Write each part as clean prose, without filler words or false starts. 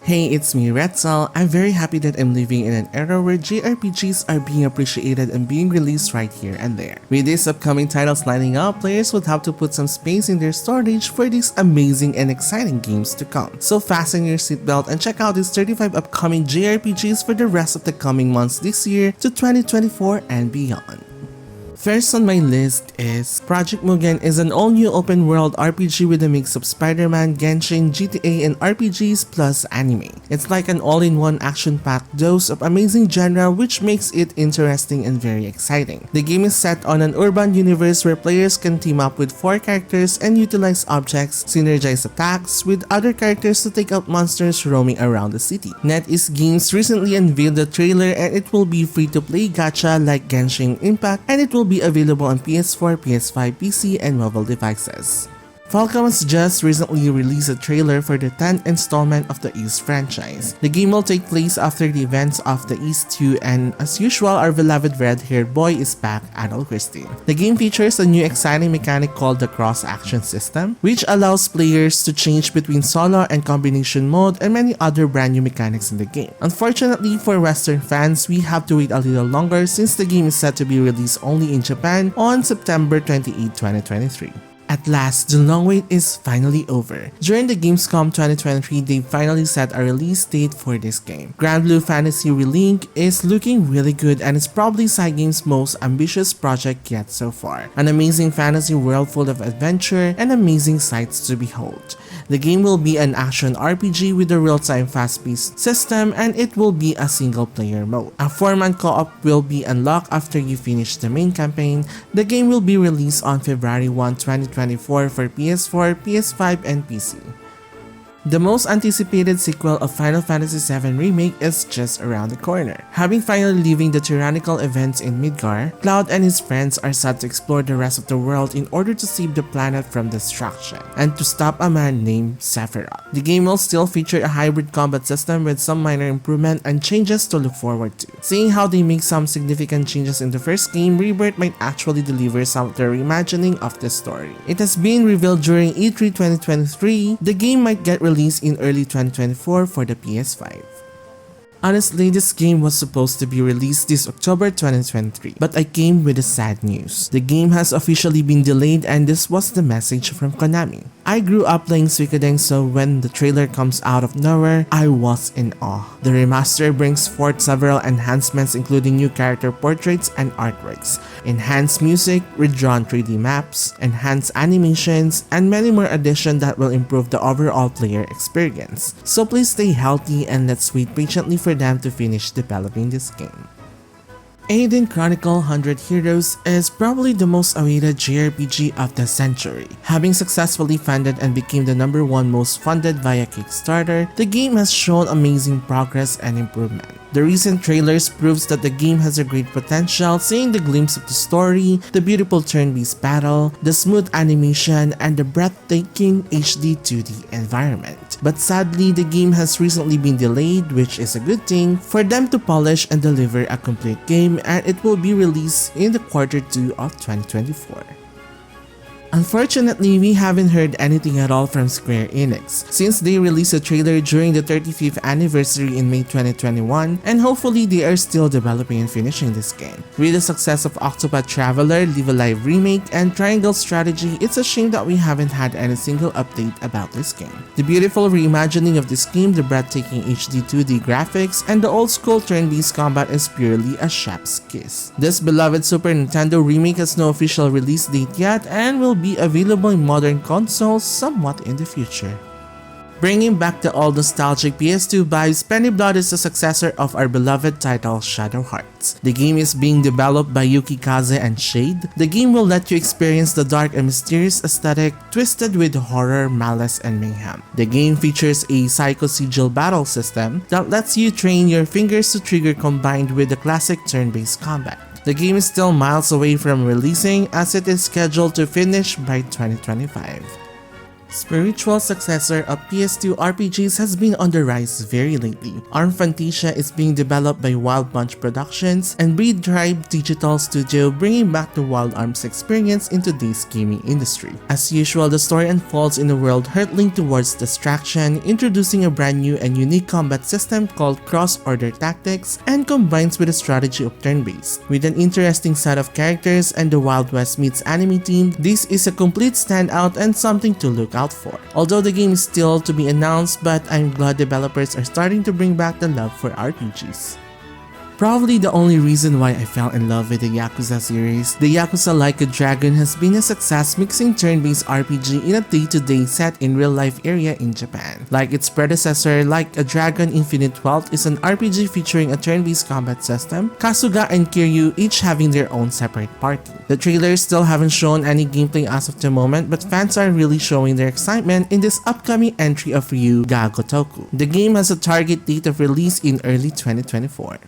Hey, it's me, Retzel. I'm very happy that I'm living in an era where JRPGs are being appreciated and being released right here and there. With these upcoming titles lining up, players would have to put some space in their storage for these amazing and exciting games to come. So fasten your seatbelt and check out these 35 upcoming JRPGs for the rest of the coming months this year to 2024 and beyond. First on my list is Project Mugen is an all-new open-world RPG with a mix of Spider-Man, Genshin, GTA, and RPGs plus anime. It's like an all-in-one action-packed dose of amazing genre which makes it interesting and very exciting. The game is set on an urban universe where players can team up with 4 characters and utilize objects, synergize attacks with other characters to take out monsters roaming around the city. NetEase Games recently unveiled the trailer and it will be free-to-play gacha like Genshin Impact, and it will be available on PS4, PS5, PC, and mobile devices. Falcom has just recently released a trailer for the 10th installment of the East franchise. The game will take place after the events of the East 2, and as usual, our beloved red-haired boy is back, Adol Christie. The game features a new exciting mechanic called the cross-action system, which allows players to change between solo and combination mode and many other brand new mechanics in the game. Unfortunately for Western fans, we have to wait a little longer since the game is set to be released only in Japan on September 28, 2023. At last, the long wait is finally over. During the Gamescom 2023, they finally set a release date for this game. GranBlue Fantasy Relink is looking really good and is probably Cygame's most ambitious project yet so far. An amazing fantasy world full of adventure and amazing sights to behold. The game will be an action RPG with a real-time fast-paced system, and it will be a single-player mode. A 4-man co-op will be unlocked after you finish the main campaign. The game will be released on February 1, 2024 for PS4, PS5, and PC. The most anticipated sequel of Final Fantasy VII Remake is just around the corner. Having finally leaving the tyrannical events in Midgar, Cloud and his friends are set to explore the rest of the world in order to save the planet from destruction and to stop a man named Sephiroth. The game will still feature a hybrid combat system with some minor improvement and changes to look forward to. Seeing how they make some significant changes in the first game, Rebirth might actually deliver some of the reimagining of the story. It has been revealed during E3 2023, the game might get released in early 2024 for the PS5. Honestly, this game was supposed to be released this October 2023, but I came with the sad news. The game has officially been delayed, and this was the message from Konami. I grew up playing Suikoden, so when the trailer comes out of nowhere, I was in awe. The remaster brings forth several enhancements including new character portraits and artworks, enhanced music, redrawn 3D maps, enhanced animations, and many more additions that will improve the overall player experience. So please stay healthy and let's wait patiently for them to finish developing this game. Eiyuden Chronicle 100 Heroes is probably the most awaited JRPG of the century. Having successfully funded and became the #1 most funded via Kickstarter, the game has shown amazing progress and improvement. The recent trailers proves that the game has a great potential, seeing the glimpse of the story, the beautiful turn-based battle, the smooth animation, and the breathtaking HD 2D environment. But sadly, the game has recently been delayed, which is a good thing for them to polish and deliver a complete game, and it will be released in the Q2 of 2024. Unfortunately, we haven't heard anything at all from Square Enix, since they released a trailer during the 35th anniversary in May 2021, and hopefully they are still developing and finishing this game. With the success of Octopath Traveler, Live Alive Remake, and Triangle Strategy, it's a shame that we haven't had any single update about this game. The beautiful reimagining of this game, the breathtaking HD 2D graphics, and the old-school turn-based combat is purely a chef's kiss. This beloved Super Nintendo remake has no official release date yet and will be available in modern consoles somewhat in the future. Bringing back the old nostalgic PS2 vibes, Penny Blood is the successor of our beloved title Shadow Hearts. The game is being developed by Yuki Kaze and Shade. The game will let you experience the dark and mysterious aesthetic twisted with horror, malice, and mayhem. The game features a psycho-sigil battle system that lets you train your fingers to trigger combined with the classic turn-based combat. The game is still miles away from releasing as it is scheduled to finish by 2025. Spiritual successor of PS2 RPGs has been on the rise very lately. Fantasia is being developed by Wild Bunch Productions and Breed Tribe Digital Studio, bringing back the Wild Arms experience into today's gaming industry. As usual, the story unfolds in a world hurtling towards destruction, introducing a brand new and unique combat system called Cross-Order Tactics, and combines with a strategy of turn-based. With an interesting set of characters and the Wild West meets anime theme, this is a complete standout and something to look out for. Although the game is still to be announced, but I'm glad developers are starting to bring back the love for RPGs. Probably the only reason why I fell in love with the Yakuza series, the Yakuza Like a Dragon has been a success mixing turn-based RPG in a day-to-day set in real-life area in Japan. Like its predecessor, Like a Dragon Infinite Wealth is an RPG featuring a turn-based combat system, Kasuga and Kiryu each having their own separate party. The trailers still haven't shown any gameplay as of the moment, but fans are really showing their excitement in this upcoming entry of Ryu ga Gotoku. The game has a target date of release in early 2024.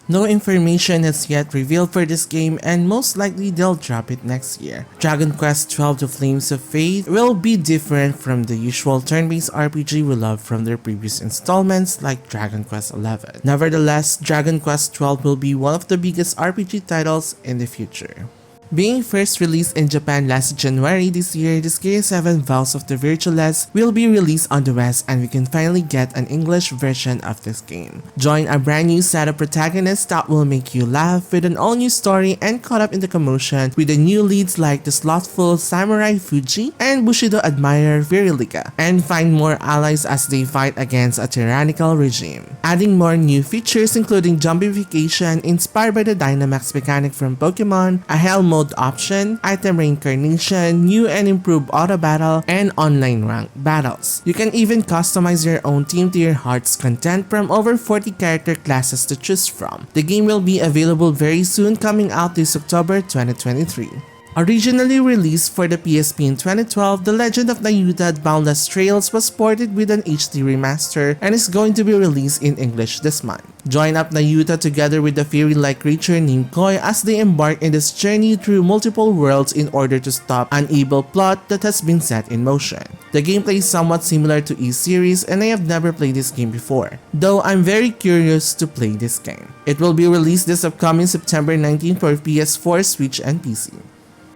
No information is yet revealed for this game, and most likely they'll drop it next year. Dragon Quest XII The Flames of Faith will be different from the usual turn-based RPG we love from their previous installments like Dragon Quest XI. Nevertheless, Dragon Quest XII will be one of the biggest RPG titles in the future. Being first released in Japan last January this year, Disgaea 7 Vows of the Virtueless will be released on the West, and we can finally get an English version of this game. Join a brand new set of protagonists that will make you laugh with an all new story and caught up in the commotion with the new leads like the slothful Samurai Fuji and Bushido admirer Virilika, and find more allies as they fight against a tyrannical regime. Adding more new features including zombification inspired by the Dynamax mechanic from Pokemon, a hell mode option, item reincarnation, new and improved auto battle, and online ranked battles. You can even customize your own team to your heart's content from over 40 character classes to choose from. The game will be available very soon, coming out this October 2023. Originally released for the PSP in 2012, The Legend of Nayuta Boundless Trails was ported with an HD remaster and is going to be released in English this month. Join up Nayuta together with a fairy-like creature named Koi as they embark in this journey through multiple worlds in order to stop an evil plot that has been set in motion. The gameplay is somewhat similar to E-series, and I have never played this game before, though I'm very curious to play this game. It will be released this upcoming September 19 for PS4, Switch, and PC.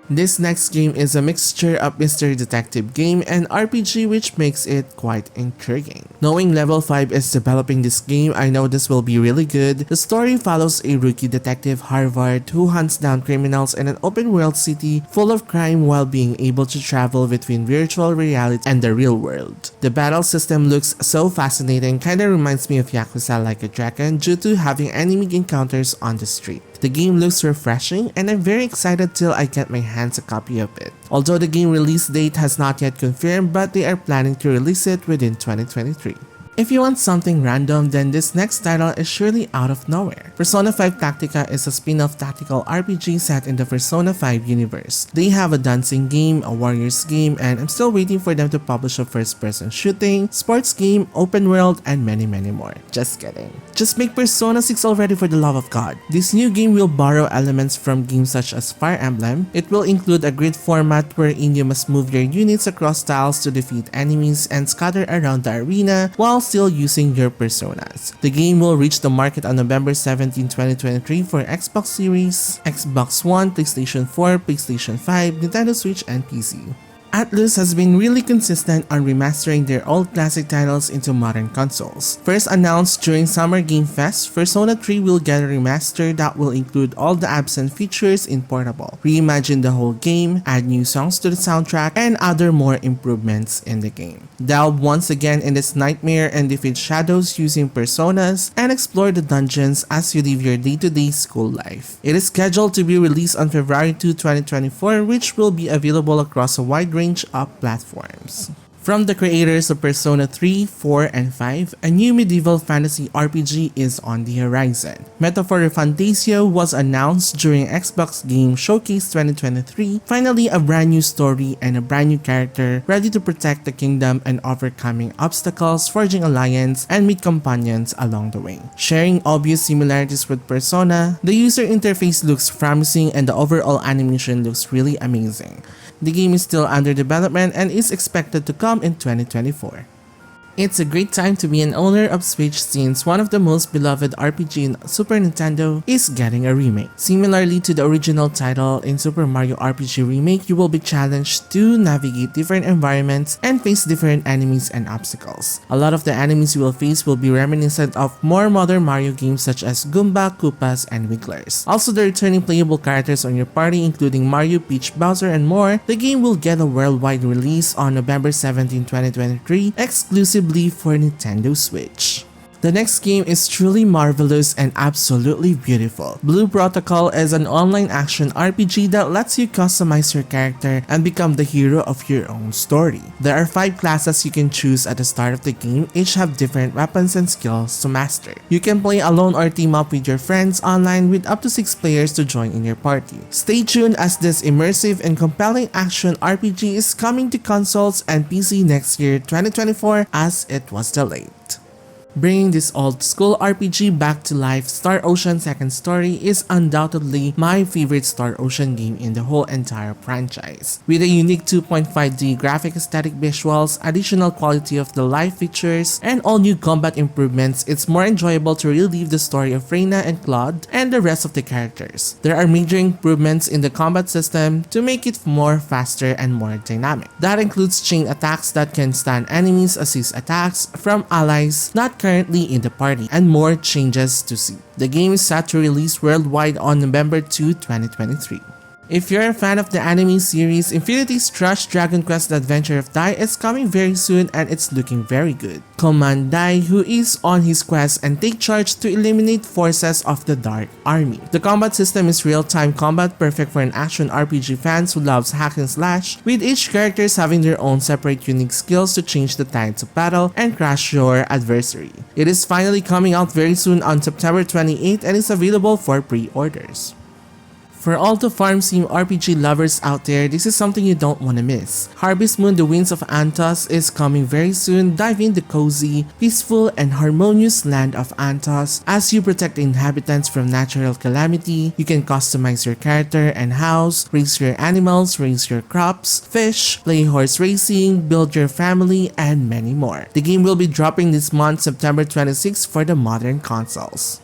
This next game is a mixture of mystery detective game and RPG, which makes it quite intriguing. Knowing Level 5 is developing this game, I know this will be really good. The story follows a rookie detective Harvard who hunts down criminals in an open world city full of crime while being able to travel between virtual reality and the real world. The battle system looks so fascinating, kinda reminds me of Yakuza Like a Dragon due to having enemy encounters on the street. The game looks refreshing, and I'm very excited till I get my hands a copy of it. Although the game release date has not yet confirmed, but they are planning to release it within 2023. If you want something random, then this next title is surely out of nowhere. Persona 5 Tactica is a spin-off tactical RPG set in the Persona 5 universe. They have a dancing game, a warriors game, and I'm still waiting for them to publish a first-person shooting, sports game, open world, and many more. Just kidding. Just make Persona 6 already, for the love of God. This new game will borrow elements from games such as Fire Emblem. It will include a grid format wherein you must move your units across tiles to defeat enemies and scatter around the arena while still using your personas. The game will reach the market on November 17, 2023 for Xbox Series, Xbox One, PlayStation 4, PlayStation 5, Nintendo Switch, and PC. Atlus has been really consistent on remastering their old classic titles into modern consoles. First announced during Summer Game Fest, Persona 3 will get a remaster that will include all the absent features in portable, reimagine the whole game, add new songs to the soundtrack, and other more improvements in the game. Delve once again in this nightmare and defeat shadows using personas, and explore the dungeons as you live your day-to-day school life. It is scheduled to be released on February 2, 2024, which will be available across a wide range of platforms. From the creators of Persona 3, 4, and 5, a new medieval fantasy RPG is on the horizon. Metaphor ReFantazio was announced during Xbox Game Showcase 2023. Finally, a brand new story and a brand new character ready to protect the kingdom and overcoming obstacles, forging alliance, and meet companions along the way. Sharing obvious similarities with Persona, the user interface looks promising and the overall animation looks really amazing. The game is still under development and is expected to come in 2024. It's a great time to be an owner of Switch since one of the most beloved RPG in Super Nintendo is getting a remake. Similarly to the original title, in Super Mario RPG Remake, you will be challenged to navigate different environments and face different enemies and obstacles. A lot of the enemies you will face will be reminiscent of more modern Mario games such as Goomba, Koopas, and Wigglers. Also, the returning playable characters on your party including Mario, Peach, Bowser, and more. The game will get a worldwide release on November 17, 2023, exclusively for Nintendo Switch. The next game is truly marvelous and absolutely beautiful. Blue Protocol is an online action RPG that lets you customize your character and become the hero of your own story. There are 5 classes you can choose at the start of the game, each have different weapons and skills to master. You can play alone or team up with your friends online with up to 6 players to join in your party. Stay tuned as this immersive and compelling action RPG is coming to consoles and PC next year 2024 as it was delayed. Bringing this old school RPG back to life, Star Ocean Second Story is undoubtedly my favorite Star Ocean game in the whole entire franchise. With a unique 2.5D graphic aesthetic visuals, additional quality of the life features, and all new combat improvements, it's more enjoyable to relive the story of Reina and Claude and the rest of the characters. There are major improvements in the combat system to make it more faster and more dynamic. That includes chain attacks that can stun enemies, assist attacks from allies not currently in the party, and more changes to see. The game is set to release worldwide on November 2, 2023. If you're a fan of the anime series, Infinity's Strash Dragon Quest Adventure of Dai is coming very soon and it's looking very good. Command Dai, who is on his quest and take charge to eliminate forces of the Dark Army. The combat system is real-time combat, perfect for an action RPG fans who loves hack and slash, with each characters having their own separate unique skills to change the tides of battle and crush your adversary. It is finally coming out very soon on September 28 and is available for pre-orders. For all the farm sim RPG lovers out there, this is something you don't want to miss. Harvest Moon: The Winds of Anthos is coming very soon. Dive in the cozy, peaceful, and harmonious land of Anthos as you protect the inhabitants from natural calamity. You can customize your character and house, raise your animals, raise your crops, fish, play horse racing, build your family, and many more. The game will be dropping this month, September 26 for the modern consoles.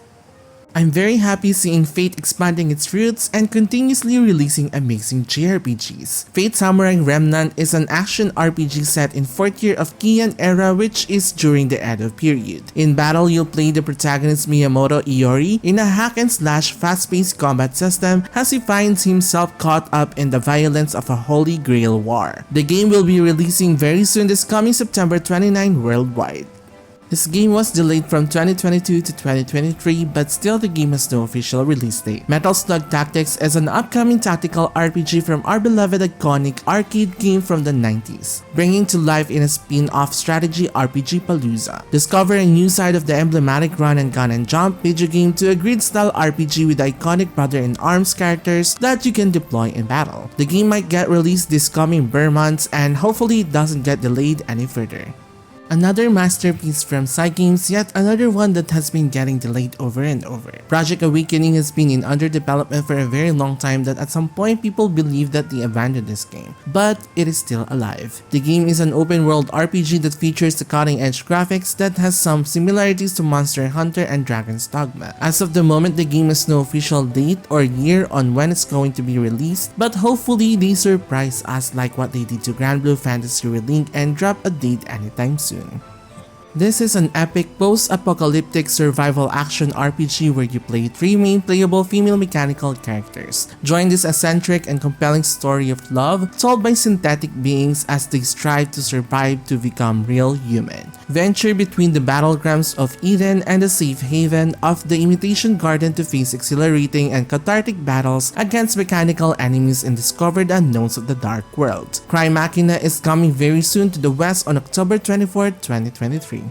I'm very happy seeing Fate expanding its roots and continuously releasing amazing JRPGs. Fate Samurai Remnant is an action RPG set in 4th year of Heian era, which is during the Edo period. In battle, you'll play the protagonist Miyamoto Iori in a hack and slash fast-paced combat system as he finds himself caught up in the violence of a Holy Grail war. The game will be releasing very soon this coming September 29 worldwide. This game was delayed from 2022 to 2023, but still the game has no official release date. Metal Slug Tactics is an upcoming tactical RPG from our beloved iconic arcade game from the 90s, bringing to life in a spin-off strategy RPG Palooza. Discover a new side of the emblematic run and gun and jump video game to a grid-style RPG with iconic brother-in-arms characters that you can deploy in battle. The game might get released this coming Burr months and hopefully it doesn't get delayed any further. Another masterpiece from Cygames, yet another one that has been getting delayed over and over. Project Awakening has been in under development for a very long time that at some point people believe that they abandoned this game, but it is still alive. The game is an open world RPG that features the cutting edge graphics that has some similarities to Monster Hunter and Dragon's Dogma. As of the moment, the game has no official date or year on when it's going to be released, but hopefully they surprise us like what they did to GranBlue Fantasy Relink and drop a date anytime soon. This is an epic post-apocalyptic survival action RPG where you play 3 main playable female mechanical characters. Join this eccentric and compelling story of love told by synthetic beings as they strive to survive to become real human. Venture between the battlegrounds of Eden and the safe haven of the Imitation Garden to face exhilarating and cathartic battles against mechanical enemies and discover the unknowns of the dark world. Crymachina is coming very soon to the West on October 24, 2023.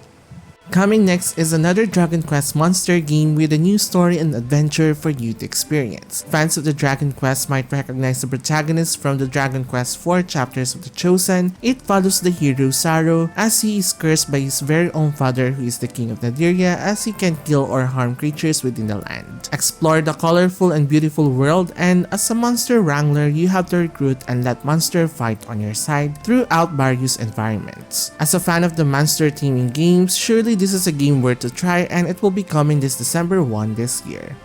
Coming next is another Dragon Quest monster game with a new story and adventure for you to experience. Fans of the Dragon Quest might recognize the protagonist from the Dragon Quest 4 chapters of The Chosen. It follows the hero Saro as he is cursed by his very own father, who is the king of Nadirya, as he can kill or harm creatures within the land. Explore the colorful and beautiful world, and as a monster wrangler, you have to recruit and let monsters fight on your side throughout various environments. As a fan of the monster theme in games, surely this is a game worth a try, and it will be coming this December 1 this year.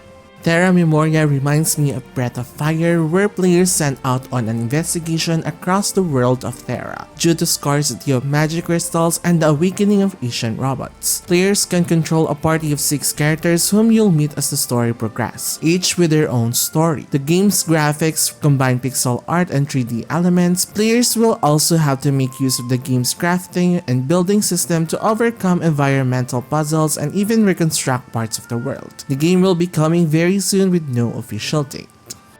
Terra Memoria reminds me of Breath of Fire, where players sent out on an investigation across the world of Terra due to scarcity of magic crystals and the awakening of ancient robots. Players can control a party of 6 characters whom you'll meet as the story progresses, each with their own story. The game's graphics combine pixel art and 3D elements. Players will also have to make use of the game's crafting and building system to overcome environmental puzzles and even reconstruct parts of the world. The game will be coming very soon with no official date.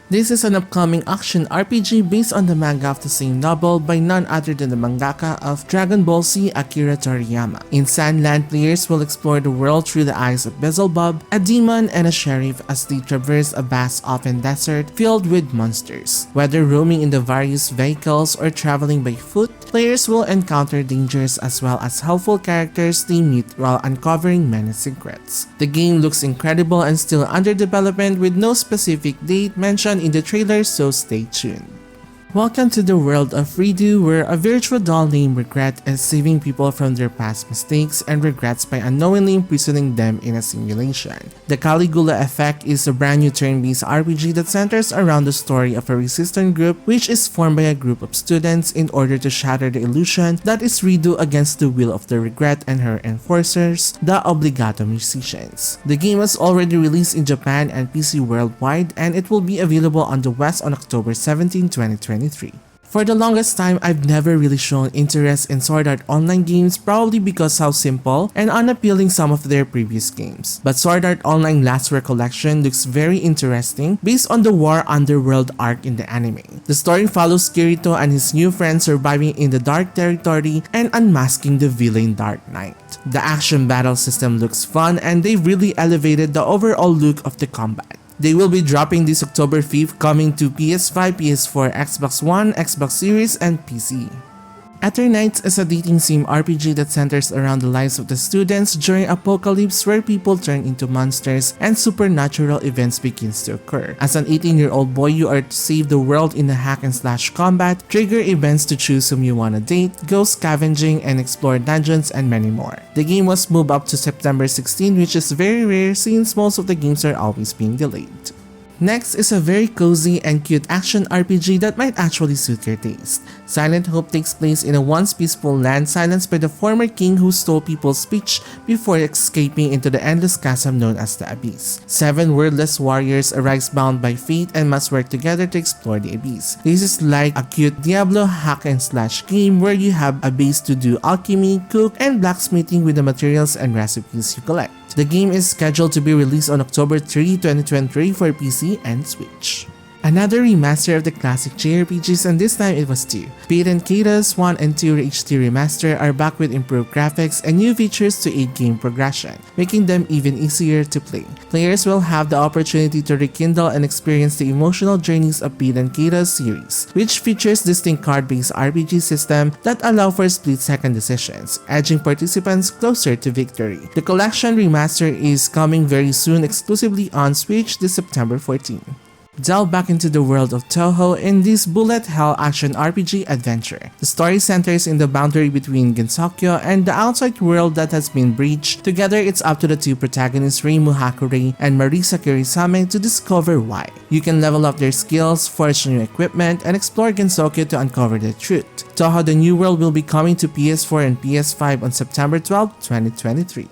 This is an upcoming action RPG based on the manga of the same novel by none other than the mangaka of Dragon Ball Z, Akira Toriyama. In Sandland, players will explore the world through the eyes of Beelzebub, a demon and a sheriff, as they traverse a vast open desert filled with monsters. Whether roaming in the various vehicles or traveling by foot, players will encounter dangers as well as helpful characters they meet while uncovering many secrets. The game looks incredible and still under development with no specific date mentioned in the trailer, so stay tuned. Welcome to the world of Redo, where a virtual doll named Regret is saving people from their past mistakes and regrets by unknowingly imprisoning them in a simulation. The Caligula Effect is a brand new turn-based RPG that centers around the story of a resistant group which is formed by a group of students in order to shatter the illusion that is Redo against the will of the Regret and her enforcers, the Obligato musicians. The game was already released in Japan and PC worldwide, and it will be available on the West on October 17, 2023. For the longest time, I've never really shown interest in Sword Art Online games, probably because how simple and unappealing some of their previous games. But Sword Art Online Last Recollection looks very interesting based on the War Underworld arc in the anime. The story follows Kirito and his new friends surviving in the Dark Territory and unmasking the villain Dark Knight. The action battle system looks fun, and they've really elevated the overall look of the combat. They will be dropping this October 5th, coming to PS5, PS4, Xbox One, Xbox Series, and PC. Eternights is a dating sim RPG that centers around the lives of the students during apocalypse, where people turn into monsters and supernatural events begins to occur. As an 18-year-old boy, you are to save the world in a hack-and-slash combat, trigger events to choose whom you wanna date, go scavenging and explore dungeons, and many more. The game was moved up to September 16, which is very rare since most of the games are always being delayed. Next is a very cozy and cute action RPG that might actually suit your taste. Silent Hope takes place in a once peaceful land silenced by the former king who stole people's speech before escaping into the endless chasm known as the Abyss. 7 wordless warriors arise bound by fate and must work together to explore the Abyss. This is like a cute Diablo hack and slash game where you have a base to do alchemy, cook, and blacksmithing with the materials and recipes you collect. The game is scheduled to be released on October 3, 2023 for PC and Switch. Another remaster of the classic JRPGs, and this time it was 2. Fate and Kaitos 1 and 2 HD Remaster are back with improved graphics and new features to aid game progression, making them even easier to play. Players will have the opportunity to rekindle and experience the emotional journeys of Fate and Kaitos series, which features distinct card-based RPG system that allow for split-second decisions, edging participants closer to victory. The Collection Remaster is coming very soon exclusively on Switch this September 14. Delve back into the world of Touhou in this bullet hell action RPG adventure. The story centers in the boundary between Gensokyo and the outside world that has been breached. Together, it's up to the two protagonists Reimu Hakure and Marisa Kirisame to discover why. You can level up their skills, forge new equipment, and explore Gensokyo to uncover the truth. Touhou: The New World will be coming to PS4 and PS5 on September 12, 2023.